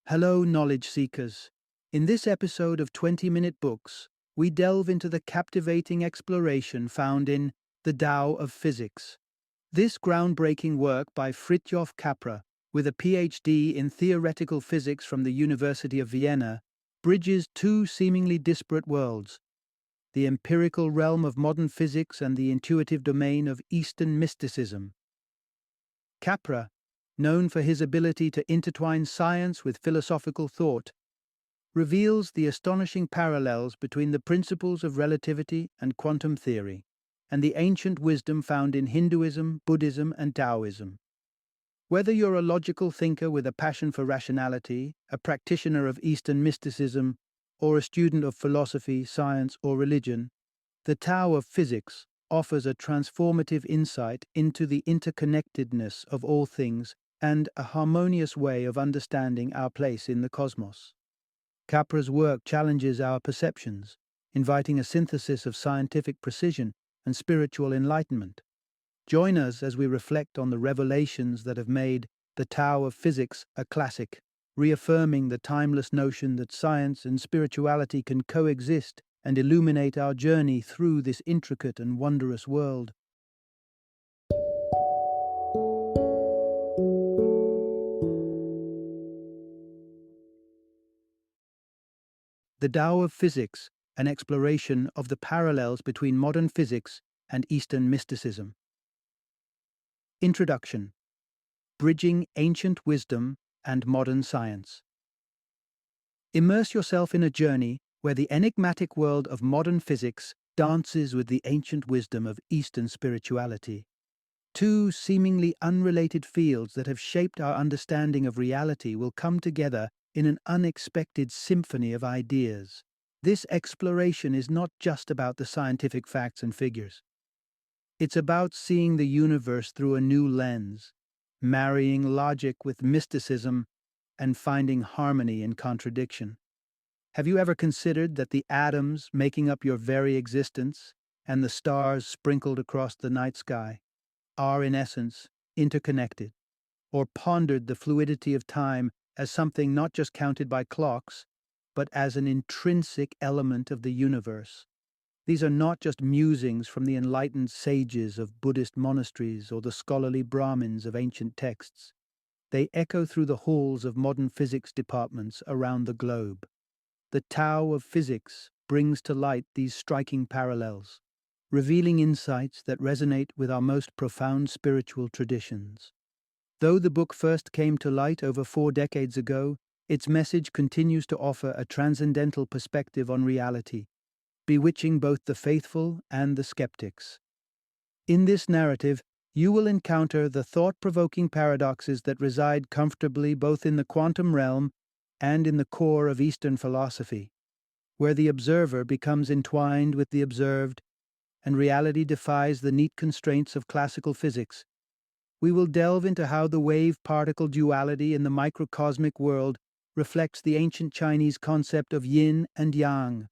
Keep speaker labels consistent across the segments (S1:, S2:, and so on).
S1: Hello, knowledge seekers. In this episode of 20-Minute Books, we delve into the captivating exploration found in The Tao of Physics. This groundbreaking work by Fritjof Capra, with a PhD in theoretical physics from the University of Vienna, bridges two seemingly disparate worlds: the empirical realm of modern physics and the intuitive domain of Eastern mysticism. Capra, known for his ability to intertwine science with philosophical thought, reveals the astonishing parallels between the principles of relativity and quantum theory, and the ancient wisdom found in Hinduism, Buddhism, and Taoism. Whether you're a logical thinker with a passion for rationality, a practitioner of Eastern mysticism, or a student of philosophy, science, or religion, the Tao of Physics offers a transformative insight into the interconnectedness of all things and a harmonious way of understanding our place in the cosmos. Capra's work challenges our perceptions, inviting a synthesis of scientific precision and spiritual enlightenment. Join us as we reflect on the revelations that have made the Tao of Physics a classic, reaffirming the timeless notion that science and spirituality can coexist and illuminate our journey through this intricate and wondrous world. The Tao of Physics, an exploration of the parallels between modern physics and Eastern mysticism. Introduction: Bridging ancient wisdom and modern science. Immerse yourself in a journey where the enigmatic world of modern physics dances with the ancient wisdom of Eastern spirituality. Two seemingly unrelated fields that have shaped our understanding of reality will come together in an unexpected symphony of ideas. This exploration is not just about the scientific facts and figures. It's about seeing the universe through a new lens, marrying logic with mysticism, and finding harmony in contradiction. Have you ever considered that the atoms making up your very existence and the stars sprinkled across the night sky are, in essence, interconnected? Or pondered the fluidity of time as something not just counted by clocks, but as an intrinsic element of the universe? These are not just musings from the enlightened sages of Buddhist monasteries or the scholarly Brahmins of ancient texts. They echo through the halls of modern physics departments around the globe. The Tao of Physics brings to light these striking parallels, revealing insights that resonate with our most profound spiritual traditions. Though the book first came to light over 4 decades ago, its message continues to offer a transcendental perspective on reality, bewitching both the faithful and the skeptics. In this narrative, you will encounter the thought-provoking paradoxes that reside comfortably both in the quantum realm and in the core of Eastern philosophy, where the observer becomes entwined with the observed, and reality defies the neat constraints of classical physics. We will delve into how the wave-particle duality in the microcosmic world reflects the ancient Chinese concept of yin and yang,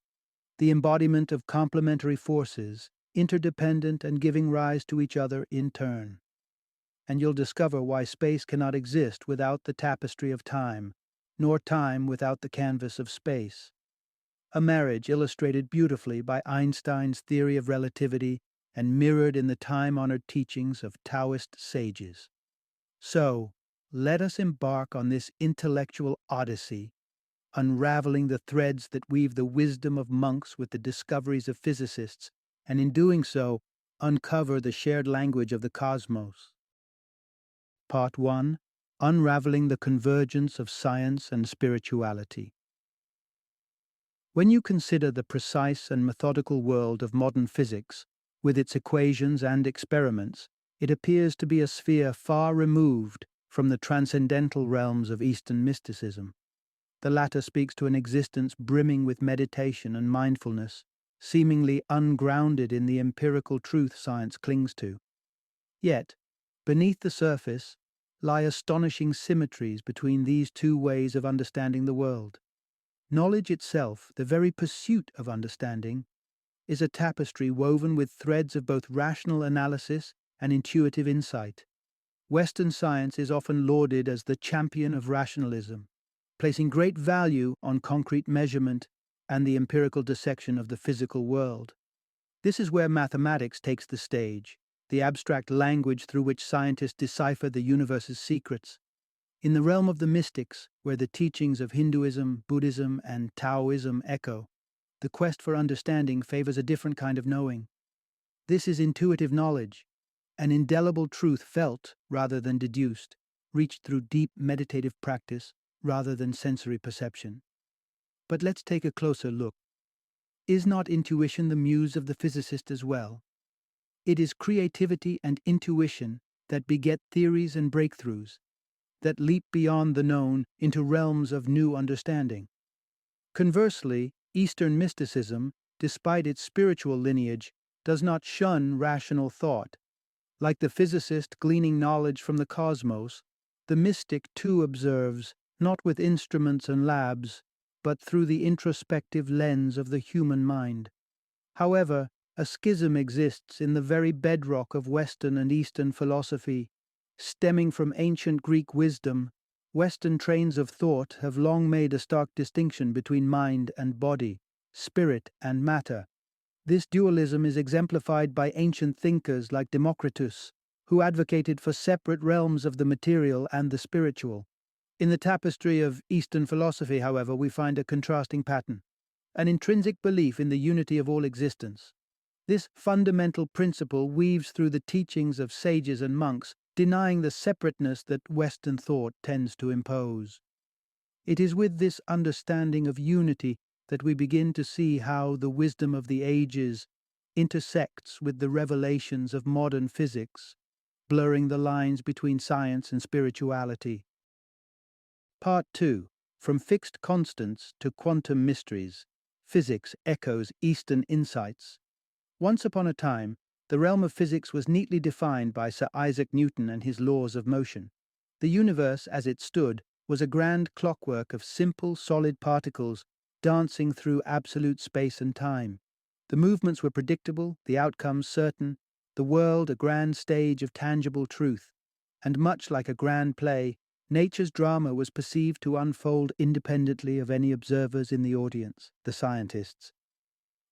S1: the embodiment of complementary forces, interdependent and giving rise to each other in turn. And you'll discover why space cannot exist without the tapestry of time, nor time without the canvas of space. A marriage illustrated beautifully by Einstein's theory of relativity and mirrored in the time-honored teachings of Taoist sages. So, let us embark on this intellectual odyssey, unraveling the threads that weave the wisdom of monks with the discoveries of physicists, and in doing so, uncover the shared language of the cosmos. Part 1: Unraveling the Convergence of Science and Spirituality. When you consider the precise and methodical world of modern physics, with its equations and experiments, it appears to be a sphere far removed from the transcendental realms of Eastern mysticism. The latter speaks to an existence brimming with meditation and mindfulness, seemingly ungrounded in the empirical truth science clings to. Yet, beneath the surface, lie astonishing symmetries between these two ways of understanding the world. Knowledge itself, the very pursuit of understanding, is a tapestry woven with threads of both rational analysis and intuitive insight. Western science is often lauded as the champion of rationalism, placing great value on concrete measurement and the empirical dissection of the physical world. This is where mathematics takes the stage, the abstract language through which scientists decipher the universe's secrets. In the realm of the mystics, where the teachings of Hinduism, Buddhism, and Taoism echo, the quest for understanding favors a different kind of knowing. This is intuitive knowledge, an indelible truth felt rather than deduced, reached through deep meditative practice rather than sensory perception. But let's take a closer look. Is not intuition the muse of the physicist as well? It is creativity and intuition that beget theories and breakthroughs, that leap beyond the known into realms of new understanding. Conversely, Eastern mysticism, despite its spiritual lineage, does not shun rational thought. Like the physicist gleaning knowledge from the cosmos, the mystic too observes, not with instruments and labs, but through the introspective lens of the human mind. However, a schism exists in the very bedrock of Western and Eastern philosophy. Stemming from ancient Greek wisdom, Western trains of thought have long made a stark distinction between mind and body, spirit and matter. This dualism is exemplified by ancient thinkers like Democritus, who advocated for separate realms of the material and the spiritual. In the tapestry of Eastern philosophy, however, we find a contrasting pattern, an intrinsic belief in the unity of all existence. This fundamental principle weaves through the teachings of sages and monks, denying the separateness that Western thought tends to impose. It is with this understanding of unity that we begin to see how the wisdom of the ages intersects with the revelations of modern physics, blurring the lines between science and spirituality. Part 2. From Fixed Constants to Quantum Mysteries, Physics Echoes Eastern Insights. Once upon a time, the realm of physics was neatly defined by Sir Isaac Newton and his laws of motion. The universe, as it stood, was a grand clockwork of simple, solid particles dancing through absolute space and time. The movements were predictable, the outcomes certain, the world a grand stage of tangible truth. And much like a grand play, nature's drama was perceived to unfold independently of any observers in the audience, the scientists.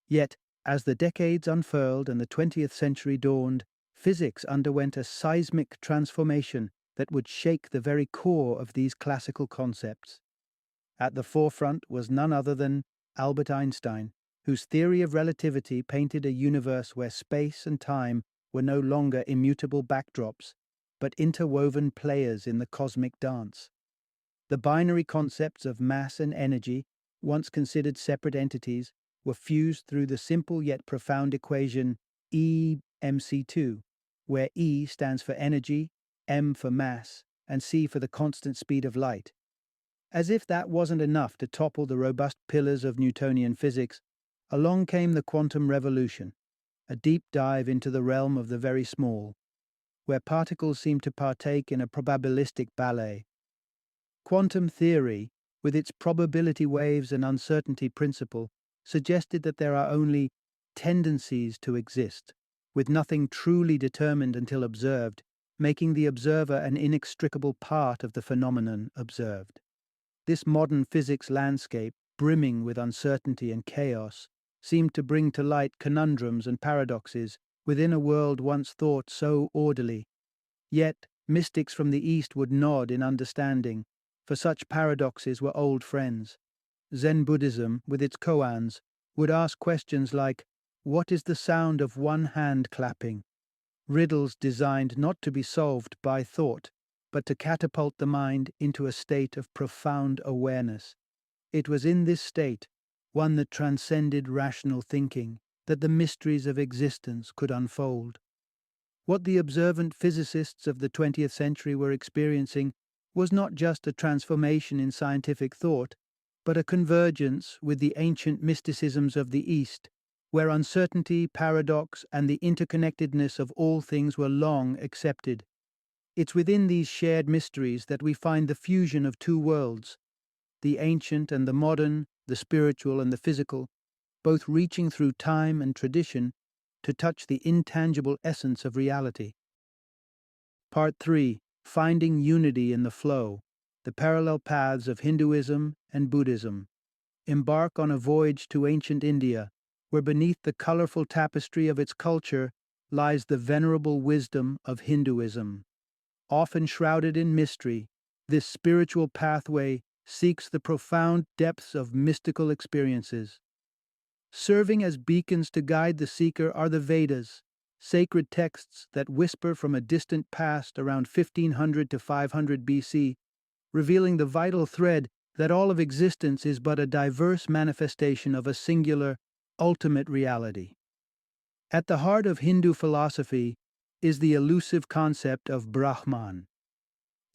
S1: Yet, as the decades unfurled and the 20th century dawned, physics underwent a seismic transformation that would shake the very core of these classical concepts. At the forefront was none other than Albert Einstein, whose theory of relativity painted a universe where space and time were no longer immutable backdrops, but interwoven players in the cosmic dance. The binary concepts of mass and energy, once considered separate entities, were fused through the simple yet profound equation E-mc2, where E stands for energy, m for mass, and c for the constant speed of light. As if that wasn't enough to topple the robust pillars of Newtonian physics, along came the quantum revolution, a deep dive into the realm of the very small, where particles seem to partake in a probabilistic ballet. Quantum theory, with its probability waves and uncertainty principle, suggested that there are only tendencies to exist, with nothing truly determined until observed, making the observer an inextricable part of the phenomenon observed. This modern physics landscape, brimming with uncertainty and chaos, seemed to bring to light conundrums and paradoxes within a world once thought so orderly. Yet, mystics from the East would nod in understanding, for such paradoxes were old friends. Zen Buddhism, with its koans, would ask questions like, what is the sound of one hand clapping? Riddles designed not to be solved by thought, but to catapult the mind into a state of profound awareness. It was in this state, one that transcended rational thinking, that the mysteries of existence could unfold. What the observant physicists of the 20th century were experiencing was not just a transformation in scientific thought, but a convergence with the ancient mysticisms of the East, where uncertainty, paradox, and the interconnectedness of all things were long accepted. It's within these shared mysteries that we find the fusion of two worlds, the ancient and the modern, the spiritual and the physical, both reaching through time and tradition to touch the intangible essence of reality. Part 3. Finding Unity in the Flow. the parallel paths of Hinduism and Buddhism. Embark on a voyage to ancient India, where beneath the colorful tapestry of its culture lies the venerable wisdom of Hinduism. Often shrouded in mystery, this spiritual pathway seeks the profound depths of mystical experiences. Serving as beacons to guide the seeker are the Vedas, sacred texts that whisper from a distant past around 1500 to 500 BC, revealing the vital thread that all of existence is but a diverse manifestation of a singular, ultimate reality. At the heart of Hindu philosophy is the elusive concept of Brahman,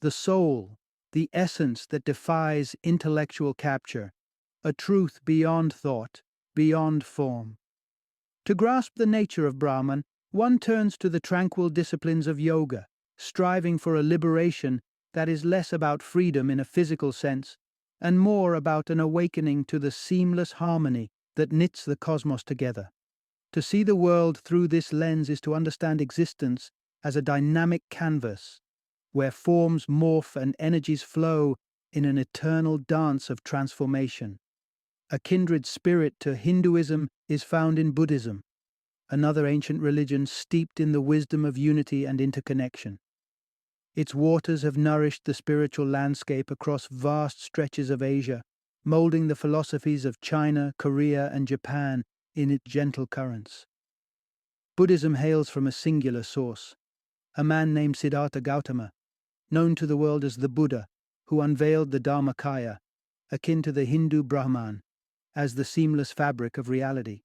S1: the soul, the essence that defies intellectual capture, a truth beyond thought, beyond form. To grasp the nature of Brahman, one turns to the tranquil disciplines of yoga, striving for a liberation that is less about freedom in a physical sense and more about an awakening to the seamless harmony that knits the cosmos together. To see the world through this lens is to understand existence as a dynamic canvas, where forms morph and energies flow in an eternal dance of transformation. A kindred spirit to Hinduism is found in Buddhism, another ancient religion steeped in the wisdom of unity and interconnection. Its waters have nourished the spiritual landscape across vast stretches of Asia, molding the philosophies of China, Korea, and Japan in its gentle currents. Buddhism hails from a singular source, a man named Siddhartha Gautama, known to the world as the Buddha, who unveiled the Dharmakaya, akin to the Hindu Brahman, as the seamless fabric of reality.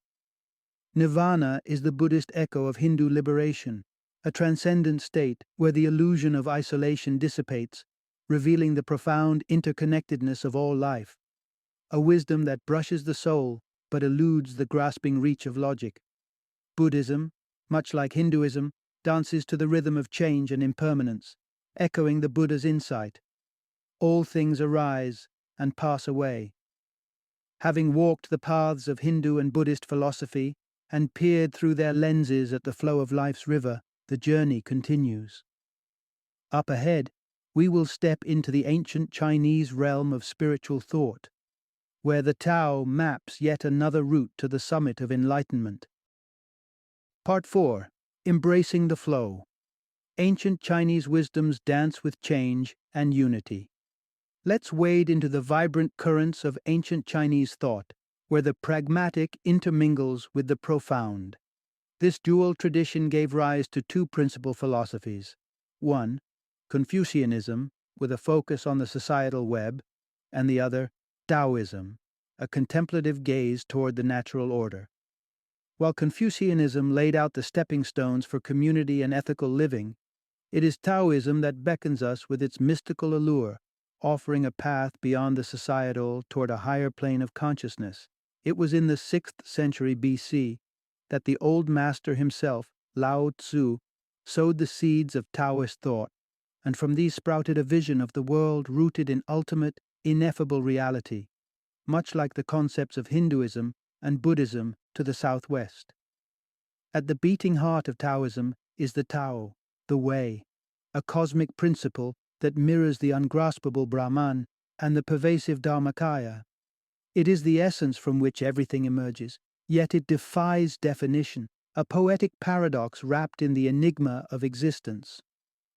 S1: Nirvana is the Buddhist echo of Hindu liberation, a transcendent state where the illusion of isolation dissipates, revealing the profound interconnectedness of all life, a wisdom that brushes the soul but eludes the grasping reach of logic. Buddhism, much like Hinduism, dances to the rhythm of change and impermanence, echoing the Buddha's insight. All things arise and pass away. Having walked the paths of Hindu and Buddhist philosophy and peered through their lenses at the flow of life's river, the journey continues. Up ahead, we will step into the ancient Chinese realm of spiritual thought, where the Tao maps yet another route to the summit of enlightenment. Part 4. Embracing the Flow. Ancient Chinese wisdoms dance with change and unity. Let's wade into the vibrant currents of ancient Chinese thought, where the pragmatic intermingles with the profound. This dual tradition gave rise to two principal philosophies. One, Confucianism, with a focus on the societal web, and the other, Taoism, a contemplative gaze toward the natural order. While Confucianism laid out the stepping stones for community and ethical living, it is Taoism that beckons us with its mystical allure, offering a path beyond the societal toward a higher plane of consciousness. It was in the 6th century BC that the old master himself, Lao Tzu, sowed the seeds of Taoist thought, and from these sprouted a vision of the world rooted in ultimate, ineffable reality, much like the concepts of Hinduism and Buddhism to the southwest. At the beating heart of Taoism is the Tao, the Way, a cosmic principle that mirrors the ungraspable Brahman and the pervasive Dharmakaya. It is the essence from which everything emerges, yet it defies definition, a poetic paradox wrapped in the enigma of existence.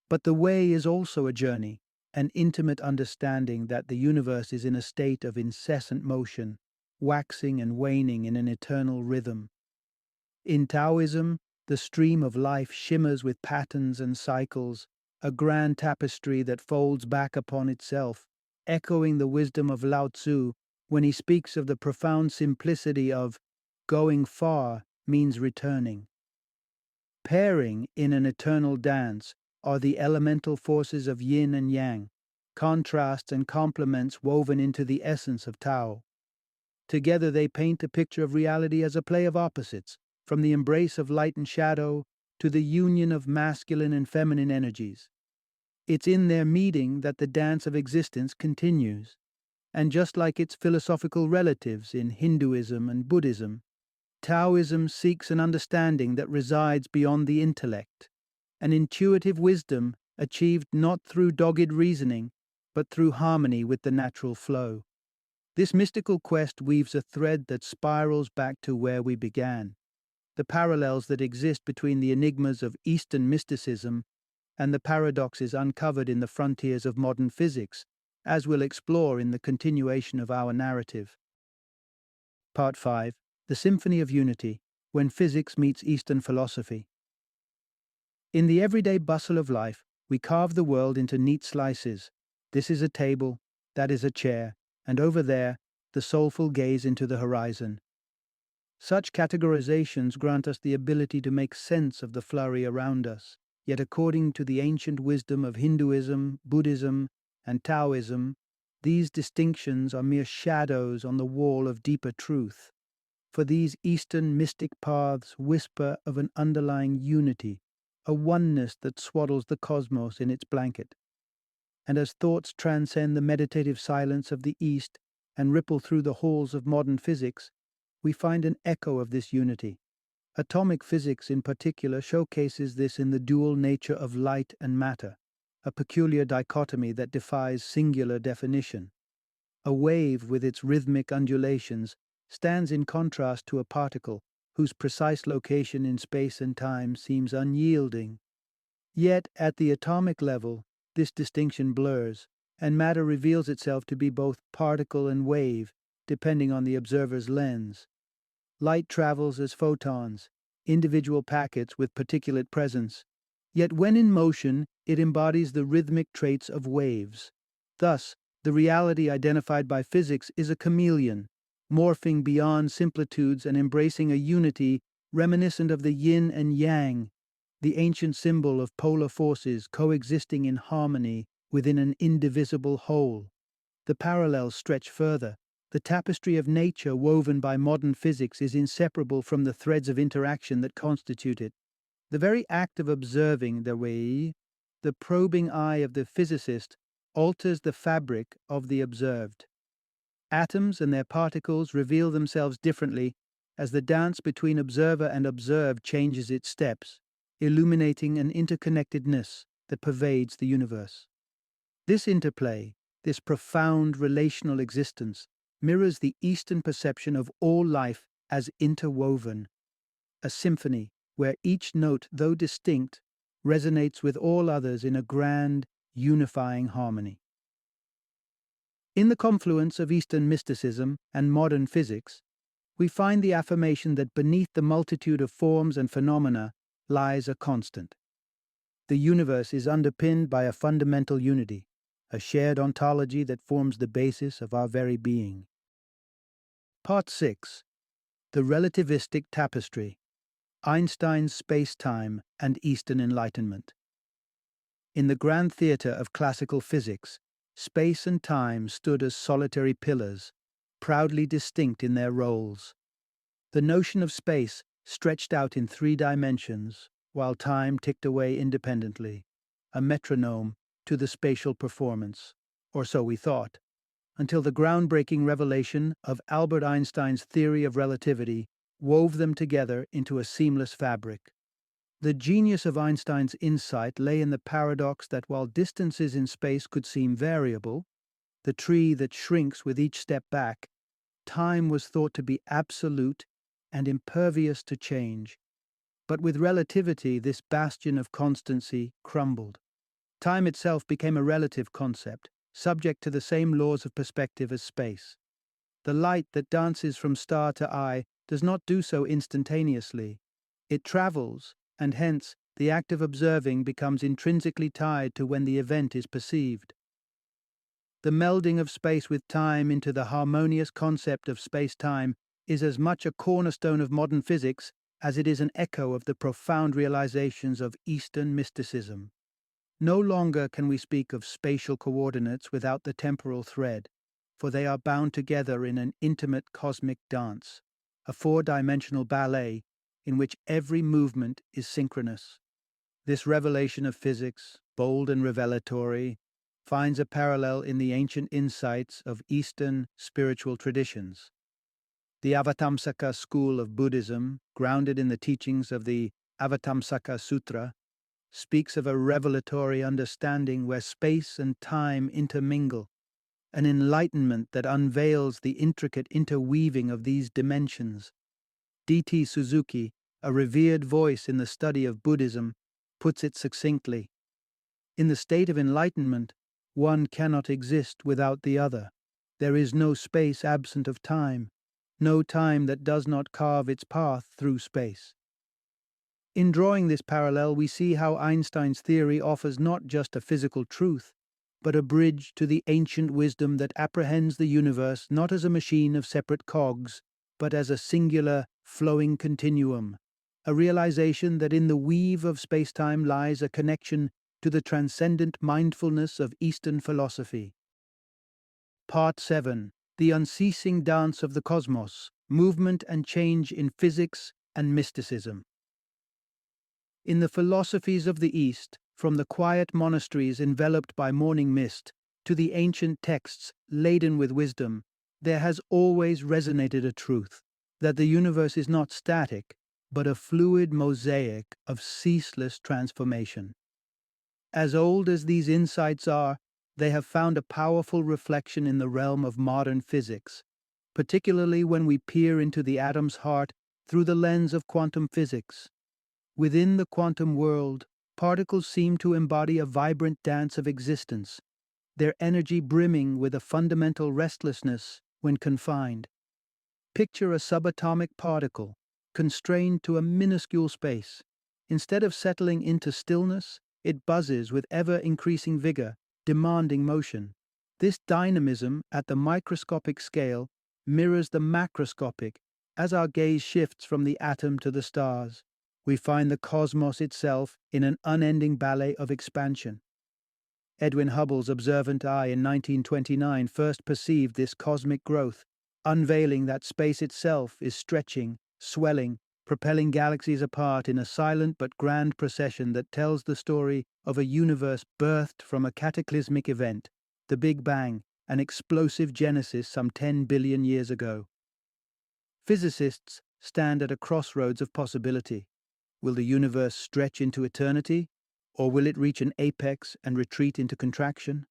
S1: But the way is also a journey, an intimate understanding that the universe is in a state of incessant motion, waxing and waning in an eternal rhythm. In Taoism, the stream of life shimmers with patterns and cycles, a grand tapestry that folds back upon itself, echoing the wisdom of Lao Tzu when he speaks of the profound simplicity of going far means returning. Pairing in an eternal dance are the elemental forces of yin and yang, contrasts and complements woven into the essence of Tao. Together they paint a picture of reality as a play of opposites, from the embrace of light and shadow to the union of masculine and feminine energies. It's in their meeting that the dance of existence continues. And just like its philosophical relatives in Hinduism and Buddhism, Taoism seeks an understanding that resides beyond the intellect, an intuitive wisdom achieved not through dogged reasoning, but through harmony with the natural flow. This mystical quest weaves a thread that spirals back to where we began, the parallels that exist between the enigmas of Eastern mysticism and the paradoxes uncovered in the frontiers of modern physics, as we'll explore in the continuation of our narrative. Part 5. The Symphony of Unity, when physics meets Eastern philosophy. In the everyday bustle of life, we carve the world into neat slices. This is a table, that is a chair, and over there, the soulful gaze into the horizon. Such categorizations grant us the ability to make sense of the flurry around us, yet according to the ancient wisdom of Hinduism, Buddhism, and Taoism, these distinctions are mere shadows on the wall of deeper truth. For these Eastern mystic paths whisper of an underlying unity, a oneness that swaddles the cosmos in its blanket. And as thoughts transcend the meditative silence of the East and ripple through the halls of modern physics, we find an echo of this unity. Atomic physics in particular showcases this in the dual nature of light and matter, a peculiar dichotomy that defies singular definition. A wave with its rhythmic undulations stands in contrast to a particle whose precise location in space and time seems unyielding. Yet, at the atomic level, this distinction blurs, and matter reveals itself to be both particle and wave, depending on the observer's lens. Light travels as photons, individual packets with particulate presence, yet when in motion, it embodies the rhythmic traits of waves. Thus, the reality identified by physics is a chameleon, morphing beyond similitudes and embracing a unity reminiscent of the yin and yang, the ancient symbol of polar forces coexisting in harmony within an indivisible whole. The parallels stretch further. The tapestry of nature woven by modern physics is inseparable from the threads of interaction that constitute it. The very act of observing the probing eye of the physicist, alters the fabric of the observed. Atoms and their particles reveal themselves differently as the dance between observer and observed changes its steps, illuminating an interconnectedness that pervades the universe. This interplay, this profound relational existence, mirrors the Eastern perception of all life as interwoven, a symphony where each note, though distinct, resonates with all others in a grand, unifying harmony. In the confluence of Eastern mysticism and modern physics, we find the affirmation that beneath the multitude of forms and phenomena lies a constant. The universe is underpinned by a fundamental unity, a shared ontology that forms the basis of our very being. Part 6. The relativistic tapestry, Einstein's space-time and Eastern Enlightenment. In the grand theatre of classical physics, space and time stood as solitary pillars, proudly distinct in their roles. The notion of space stretched out in 3 dimensions, while time ticked away independently, a metronome to the spatial performance, or so we thought, until the groundbreaking revelation of Albert Einstein's theory of relativity wove them together into a seamless fabric. The genius of Einstein's insight lay in the paradox that while distances in space could seem variable, the tree that shrinks with each step back, time was thought to be absolute and impervious to change. But with relativity, this bastion of constancy crumbled. Time itself became a relative concept, subject to the same laws of perspective as space. The light that dances from star to eye does not do so instantaneously. It travels, and hence the act of observing becomes intrinsically tied to when the event is perceived. The melding of space with time into the harmonious concept of space-time is as much a cornerstone of modern physics as it is an echo of the profound realizations of Eastern mysticism. No longer can we speak of spatial coordinates without the temporal thread, for they are bound together in an intimate cosmic dance, a 4-dimensional ballet in which every movement is synchronous. This revelation of physics, bold and revelatory, finds a parallel in the ancient insights of Eastern spiritual traditions. The Avatamsaka school of Buddhism, grounded in the teachings of the Avatamsaka Sutra, speaks of a revelatory understanding where space and time intermingle, an enlightenment that unveils the intricate interweaving of these dimensions. D.T. Suzuki, a revered voice in the study of Buddhism, puts it succinctly. In the state of enlightenment, one cannot exist without the other. There is no space absent of time, no time that does not carve its path through space. In drawing this parallel, we see how Einstein's theory offers not just a physical truth, but a bridge to the ancient wisdom that apprehends the universe not as a machine of separate cogs, but as a singular, flowing continuum, a realization that in the weave of spacetime lies a connection to the transcendent mindfulness of Eastern philosophy. Part 7. The Unceasing Dance of the Cosmos, Movement and Change in Physics and Mysticism. In the philosophies of the East, from the quiet monasteries enveloped by morning mist to the ancient texts laden with wisdom, there has always resonated a truth that the universe is not static, but a fluid mosaic of ceaseless transformation. As old as these insights are, they have found a powerful reflection in the realm of modern physics, particularly when we peer into the atom's heart through the lens of quantum physics. Within the quantum world, particles seem to embody a vibrant dance of existence, their energy brimming with a fundamental restlessness when confined. Picture a subatomic particle, constrained to a minuscule space. Instead of settling into stillness, it buzzes with ever-increasing vigor, demanding motion. This dynamism at the microscopic scale mirrors the macroscopic as our gaze shifts from the atom to the stars. We find the cosmos itself in an unending ballet of expansion. Edwin Hubble's observant eye in 1929 first perceived this cosmic growth, unveiling that space itself is stretching, swelling, propelling galaxies apart in a silent but grand procession that tells the story of a universe birthed from a cataclysmic event, the Big Bang, an explosive genesis some 10 billion years ago. Physicists stand at a crossroads of possibility. Will the universe stretch into eternity, or will it reach an apex and retreat into contraction?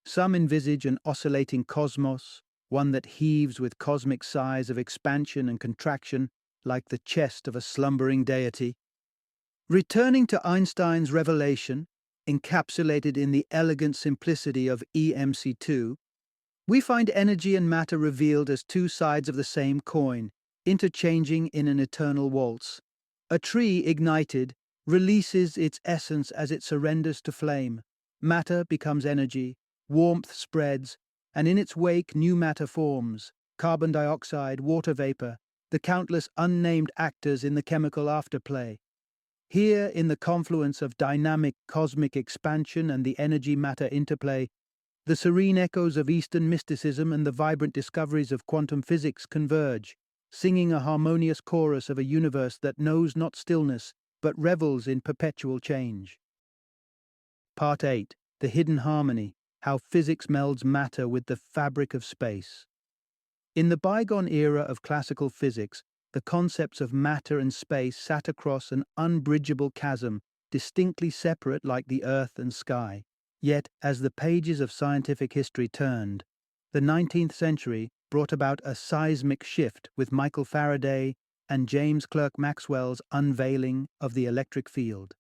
S1: Some envisage an oscillating cosmos, one that heaves with cosmic sighs of expansion and contraction like the chest of a slumbering deity. Returning to Einstein's revelation, encapsulated in the elegant simplicity of EMC2, we find energy and matter revealed as two sides of the same coin, interchanging in an eternal waltz. A tree ignited releases its essence as it surrenders to flame. Matter becomes energy, warmth spreads, and in its wake new matter forms, carbon dioxide, water vapor, the countless unnamed actors in the chemical afterplay. Here, in the confluence of dynamic cosmic expansion and the energy-matter interplay, the serene echoes of Eastern mysticism and the vibrant discoveries of quantum physics converge, singing a harmonious chorus of a universe that knows not stillness, but revels in perpetual change. Part 8. The Hidden Harmony, How Physics Melds Matter with the Fabric of Space. In the bygone era of classical physics, the concepts of matter and space sat across an unbridgeable chasm, distinctly separate like the earth and sky. Yet, as the pages of scientific history turned, the 19th century brought about a seismic shift with Michael Faraday and James Clerk Maxwell's unveiling of the electric field.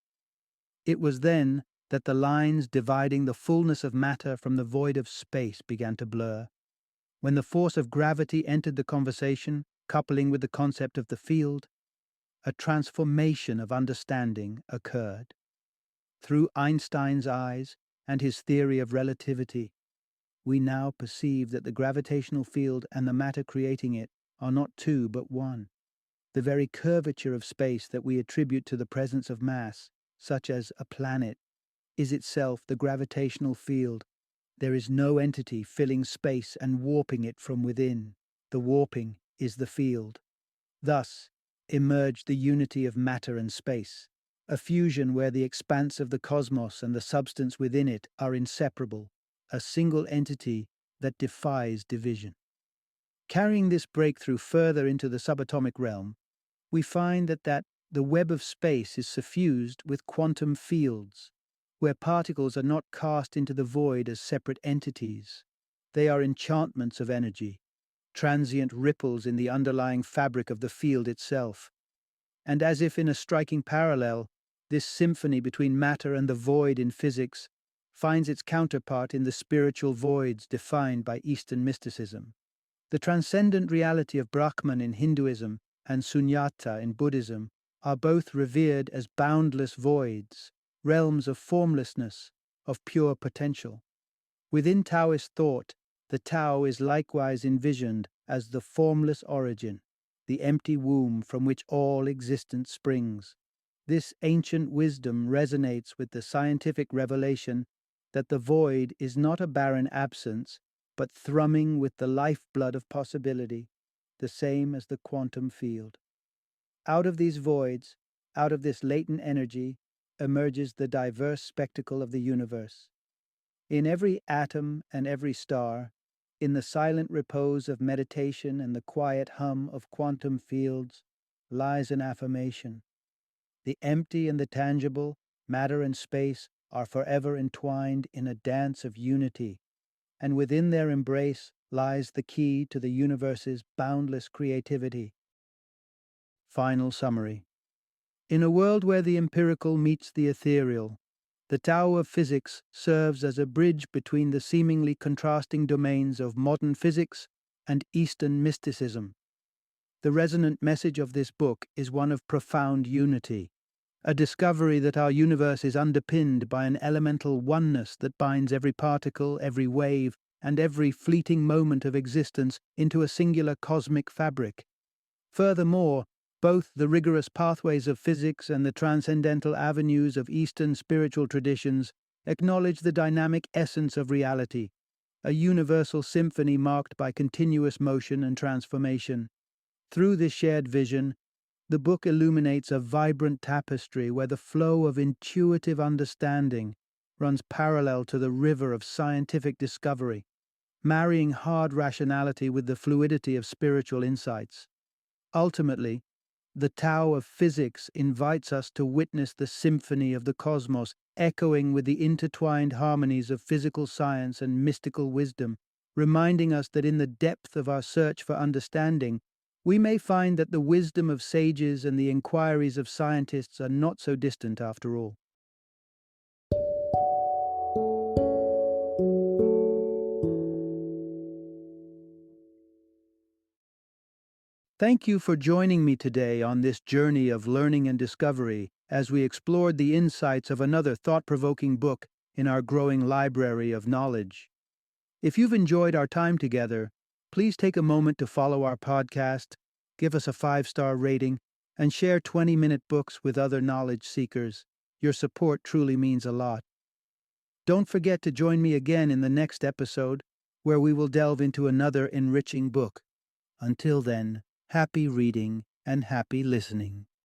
S1: It was then that the lines dividing the fullness of matter from the void of space began to blur. When the force of gravity entered the conversation, coupling with the concept of the field, a transformation of understanding occurred. Through Einstein's eyes and his theory of relativity, we now perceive that the gravitational field and the matter creating it are not two but one. The very curvature of space that we attribute to the presence of mass, such as a planet, is itself the gravitational field. There is no entity filling space and warping it from within. The warping is the field. Thus emerged the unity of matter and space, a fusion where the expanse of the cosmos and the substance within it are inseparable, a single entity that defies division. Carrying this breakthrough further into the subatomic realm, we find that the web of space is suffused with quantum fields, where particles are not cast into the void as separate entities. They are enchantments of energy, transient ripples in the underlying fabric of the field itself. And as if in a striking parallel, this symphony between matter and the void in physics finds its counterpart in the spiritual voids defined by Eastern mysticism. The transcendent reality of Brahman in Hinduism and Sunyata in Buddhism are both revered as boundless voids, realms of formlessness, of pure potential. Within Taoist thought, the Tao is likewise envisioned as the formless origin, the empty womb from which all existence springs. This ancient wisdom resonates with the scientific revelation that the void is not a barren absence, but thrumming with the lifeblood of possibility, the same as the quantum field. Out of these voids, out of this latent energy, emerges the diverse spectacle of the universe. In every atom and every star, in the silent repose of meditation and the quiet hum of quantum fields, lies an affirmation. The empty and the tangible, matter and space, are forever entwined in a dance of unity, and within their embrace lies the key to the universe's boundless creativity. Final summary. In a world where the empirical meets the ethereal, the Tao of physics serves as a bridge between the seemingly contrasting domains of modern physics and Eastern mysticism. The resonant message of this book is one of profound unity, a discovery that our universe is underpinned by an elemental oneness that binds every particle, every wave, and every fleeting moment of existence into a singular cosmic fabric. Furthermore, both the rigorous pathways of physics and the transcendental avenues of Eastern spiritual traditions acknowledge the dynamic essence of reality, a universal symphony marked by continuous motion and transformation. Through this shared vision, the book illuminates a vibrant tapestry where the flow of intuitive understanding runs parallel to the river of scientific discovery, marrying hard rationality with the fluidity of spiritual insights. Ultimately, the Tao of physics invites us to witness the symphony of the cosmos, echoing with the intertwined harmonies of physical science and mystical wisdom, reminding us that in the depth of our search for understanding, we may find that the wisdom of sages and the inquiries of scientists are not so distant after all. Thank you for joining me today on this journey of learning and discovery as we explored the insights of another thought-provoking book in our growing library of knowledge. If you've enjoyed our time together, please take a moment to follow our podcast, give us a 5-star rating, and share 20-minute books with other knowledge seekers. Your support truly means a lot. Don't forget to join me again in the next episode, where we will delve into another enriching book. Until then, happy reading and happy listening.